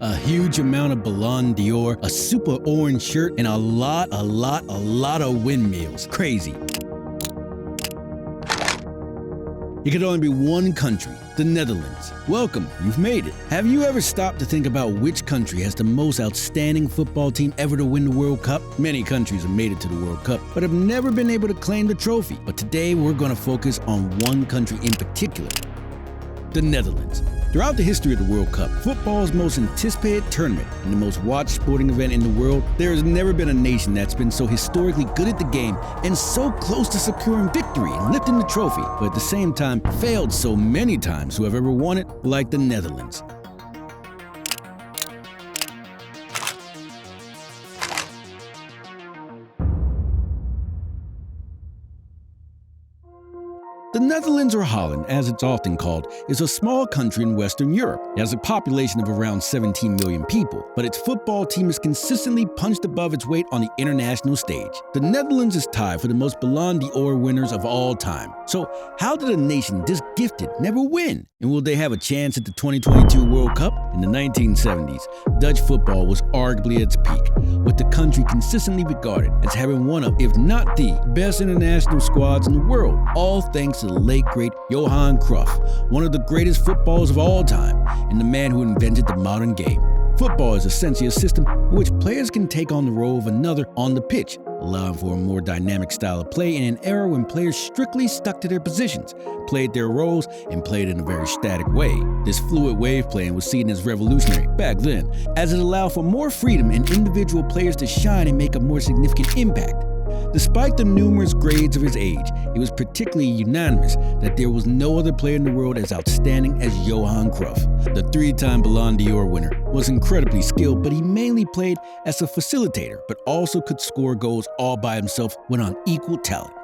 A huge amount of Ballon d'Or, a super orange shirt, and a lot of windmills. Crazy. It could only be one country, the Netherlands. Welcome, you've made it. Have you ever stopped to think about which country has the most outstanding football team ever to win the World Cup? Many countries have made it to the World Cup, but have never been able to claim the trophy. But today, we're going to focus on one country in particular, the Netherlands. Throughout the history of the World Cup, football's most anticipated tournament and the most watched sporting event in the world, there has never been a nation that's been so historically good at the game and so close to securing victory and lifting the trophy, but at the same time failed so many times who have ever won it, like the Netherlands. The Netherlands, or Holland, as it's often called, is a small country in Western Europe. It has a population of around 17 million people, but its football team is consistently punched above its weight on the international stage. The Netherlands is tied for the most Ballon d'Or winners of all time. So how did a nation this gifted never win? And will they have a chance at the 2022 World Cup? In the 1970s, Dutch football was arguably at its peak, with the country consistently regarded as having one of, if not the, best international squads in the world, all thanks to the late great Johan Cruyff, one of the greatest footballers of all time, and the man who invented the modern game. Football is essentially a system in which players can take on the role of another on the pitch, allowing for a more dynamic style of play in an era when players strictly stuck to their positions, played their roles, and played in a very static way. This fluid wave playing was seen as revolutionary back then, as it allowed for more freedom and individual players to shine and make a more significant impact. Despite the numerous grades of his age, it was particularly unanimous that there was no other player in the world as outstanding as Johan Cruyff. The three-time Ballon d'Or winner was incredibly skilled, but he mainly played as a facilitator, but also could score goals all by himself when on equal talent.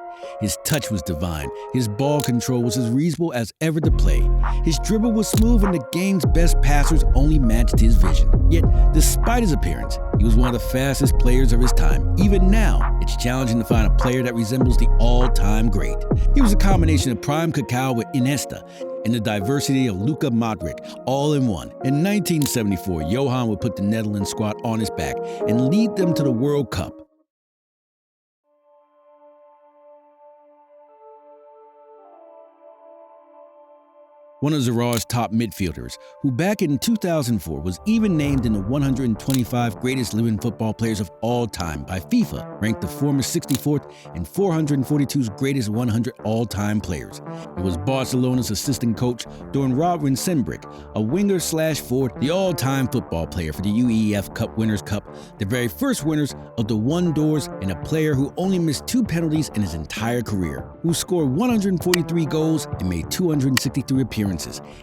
His touch was divine, his ball control was as reasonable as ever to play. His dribble was smooth and the game's best passers only matched his vision. Yet, despite his appearance, he was one of the fastest players of his time. Even now, it's challenging to find a player that resembles the all-time great. He was a combination of prime Kaká with Iniesta and the diversity of Luka Modric, all in one. In 1974, Johan would put the Netherlands squad on his back and lead them to the World Cup. One of Oranje top midfielders, who back in 2004 was even named in the 125 greatest living football players of all time by FIFA, ranked the former 64th and 442's greatest 100 all-time players. It was Barcelona's assistant coach during Rob Rensenbrink, a winger/forward, the all-time football player for the UEFA Cup Winners' Cup, the very first winners of the One d'Ors, and a player who only missed 2 penalties in his entire career, who scored 143 goals and made 263 appearances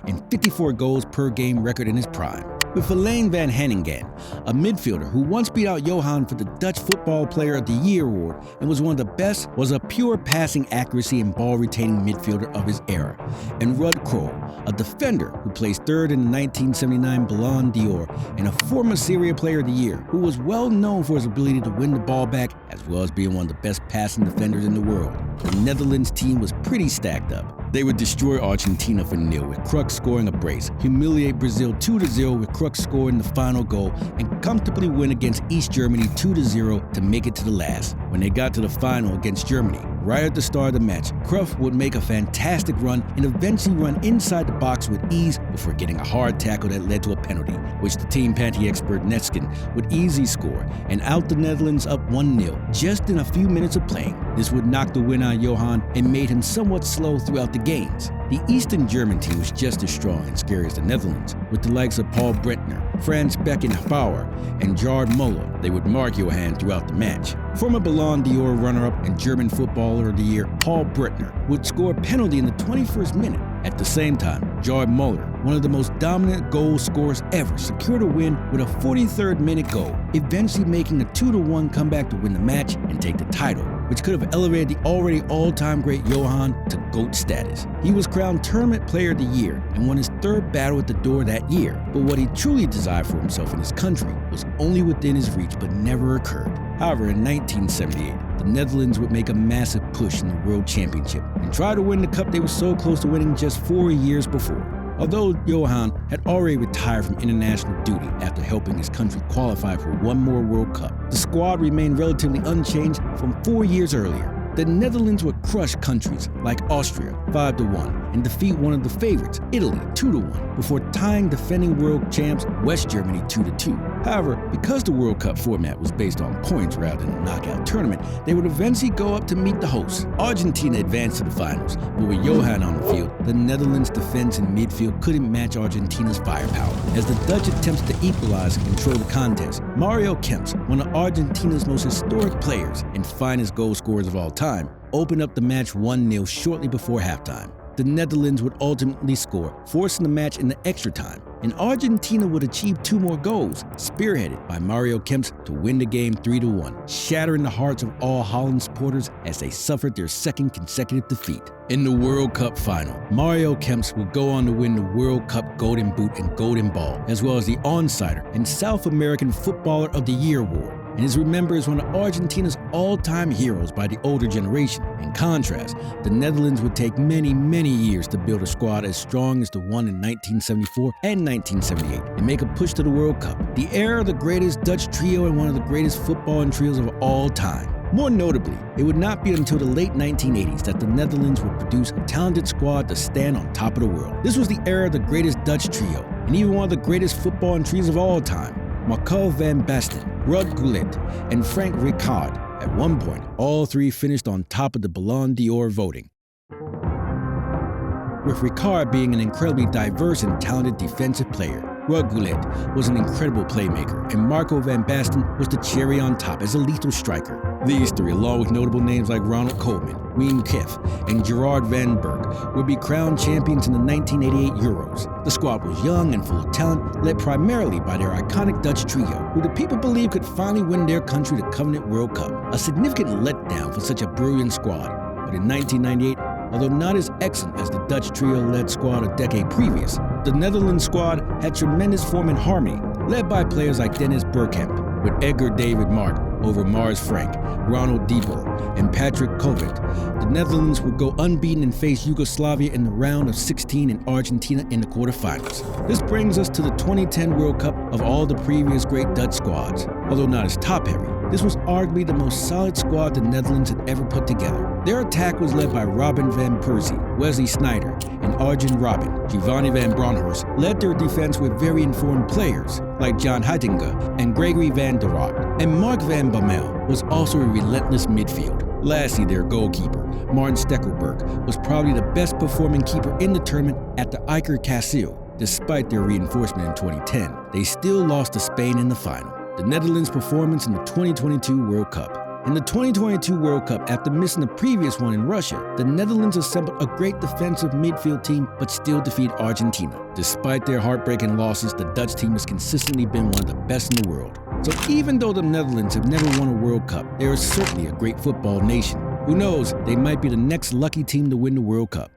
and 54 goals per game record in his prime. With Alain van Hanegem, a midfielder who once beat out Johan for the Dutch Football Player of the Year award and was one of the best, was a pure passing accuracy and ball-retaining midfielder of his era. And Ruud Krol, a defender who placed third in the 1979 Ballon d'Or and a former Serie A Player of the Year, who was well known for his ability to win the ball back as well as being one of the best passing defenders in the world. The Netherlands team was pretty stacked up. They would destroy Argentina for nil with Cruyff scoring a brace, humiliate Brazil 2-0 with Cruyff scoring the final goal, and comfortably win against East Germany 2-0 to make it to the last. When they got to the final against Germany, right at the start of the match, Cruyff would make a fantastic run and eventually run inside the box with ease before getting a hard tackle that led to a penalty, which the team panty expert Netskin would easily score and out the Netherlands up 1-0 just in a few minutes of playing. This would knock the win on Johan and made him somewhat slow throughout the games. The Eastern German team was just as strong and scary as the Netherlands, with the likes of Paul Breitner, Franz Beckenbauer, and Gerd Müller. They would mark Johan throughout the match. Former Ballon d'Or runner-up and German Footballer of the Year Paul Breitner would score a penalty in the 21st minute. At the same time, Gerd Müller, one of the most dominant goal scorers ever, secured a win with a 43rd minute goal, eventually making a 2-1 comeback to win the match and take the title, which could have elevated the already all-time great Johan to GOAT status. He was crowned Tournament Player of the Year and won his 3rd battle at the door that year, but what he truly desired for himself in his country was only within his reach but never occurred. However, in 1978, the Netherlands would make a massive push in the World Championship and try to win the cup they were so close to winning just 4 years before. Although Johan had already retired from international duty after helping his country qualify for one more World Cup, the squad remained relatively unchanged from 4 years earlier. The Netherlands would crush countries like Austria 5-1 and defeat one of the favorites, Italy 2-1, before tying defending world champs West Germany 2-2. However, because the World Cup format was based on points rather than a knockout tournament, they would eventually go up to meet the hosts. Argentina advanced to the finals, but with Johan on the field, the Netherlands' defense and midfield couldn't match Argentina's firepower. As the Dutch attempted to equalize and control the contest, Mario Kempes, one of Argentina's most historic players and finest goal scorers of all time, opened up the match 1-0 shortly before halftime. The Netherlands would ultimately score, forcing the match into extra time, and Argentina would achieve 2 more goals, spearheaded by Mario Kempes to win the game 3-1, shattering the hearts of all Holland supporters as they suffered their second consecutive defeat. In the World Cup final, Mario Kempes would go on to win the World Cup Golden Boot and Golden Ball, as well as the Onsider and South American Footballer of the Year award, and is remembered as one of Argentina's all-time heroes by the older generation. In contrast, the Netherlands would take many years to build a squad as strong as the one in 1974 and 1978 and make a push to the World Cup, the era of the greatest Dutch trio and one of the greatest footballing trios of all time. More notably, it would not be until the late 1980s that the Netherlands would produce a talented squad to stand on top of the world. This was the era of the greatest Dutch trio, and even one of the greatest footballing trios of all time. Marco van Basten, Ruud Gullit, and Frank Rijkaard. At one point, all 3 finished on top of the Ballon d'Or voting, with Rijkaard being an incredibly diverse and talented defensive player. Ruud Gullit was an incredible playmaker, and Marco van Basten was the cherry on top as a lethal striker. These 3, along with notable names like Ronald Koeman, Wim Kief, and Gerard van Berg, would be crowned champions in the 1988 Euros. The squad was young and full of talent, led primarily by their iconic Dutch trio, who the people believed could finally win their country the Covenant World Cup, a significant letdown for such a brilliant squad. But in 1998, although not as excellent as the Dutch trio-led squad a decade previous, the Netherlands squad had tremendous form and harmony, led by players like Dennis Bergkamp, with Edgar David Mark over Mars Frank, Ronald Dieper, and Patrick Kluivert. The Netherlands would go unbeaten and face Yugoslavia in the round of 16 and Argentina in the quarterfinals. This brings us to the 2010 World Cup. Of all the previous great Dutch squads, although not as top-heavy, this was arguably the most solid squad the Netherlands had ever put together. Their attack was led by Robin van Persie, Wesley Sneijder, and Arjen Robben. Giovanni van Bronckhorst led their defense with very informed players like John Heitinga and Gregory van der Rohe, and Mark van Bommel was also a relentless midfield. Lastly, their goalkeeper, Martin Stekelenburg, was probably the best performing keeper in the tournament at the Iker Casillas. Despite their reinforcement in 2010, they still lost to Spain in the final. The Netherlands' performance in the 2022 World Cup. In the 2022 World Cup, after missing the previous one in Russia, the Netherlands assembled a great defensive midfield team but still defeat Argentina. Despite their heartbreaking losses, the Dutch team has consistently been one of the best in the world. So even though the Netherlands have never won a World Cup, they are certainly a great football nation. Who knows, they might be the next lucky team to win the World Cup.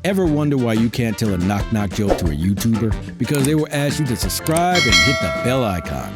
Ever wonder why you can't tell a knock-knock joke to a YouTuber? Because they will ask you to subscribe and hit the bell icon.